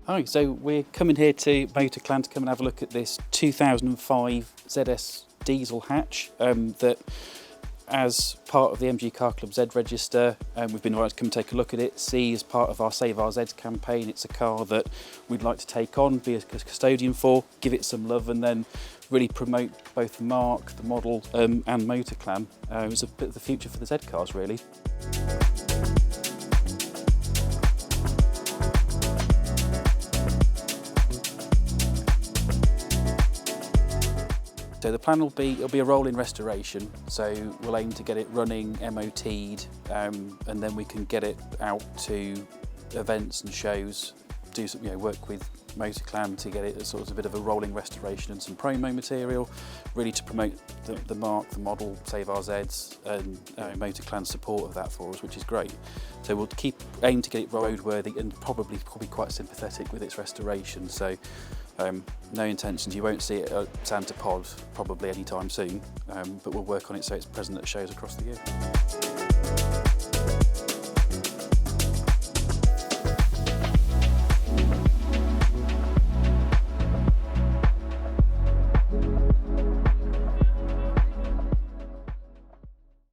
Hi, so we're coming here to Motaclan to come and have a look at this 2005 ZS diesel hatch that, as part of the MG Car Club Z register, we've been invited to come and take a look at it, see as part of our Save Our Zs campaign. It's a car that we'd like to take on, be a custodian for, give it some love, and then really promote both the marque, the model and Motaclan. It's a bit of the future for the Z cars, really. So the plan will be, it'll be a rolling restoration, so we'll aim to get it running, MOT'd, and then we can get it out to events and shows, do some, work with Motaclan to get it as sort of a bit of a rolling restoration and some promo material, really to promote the marque, the model, Save Our Zs, and Motaclan's support of that for us, which is great. So we'll aim to get it roadworthy and probably quite sympathetic with its restoration. So no intentions, you won't see it at Santa Pod probably anytime soon, but we'll work on it so it's present at shows across the year.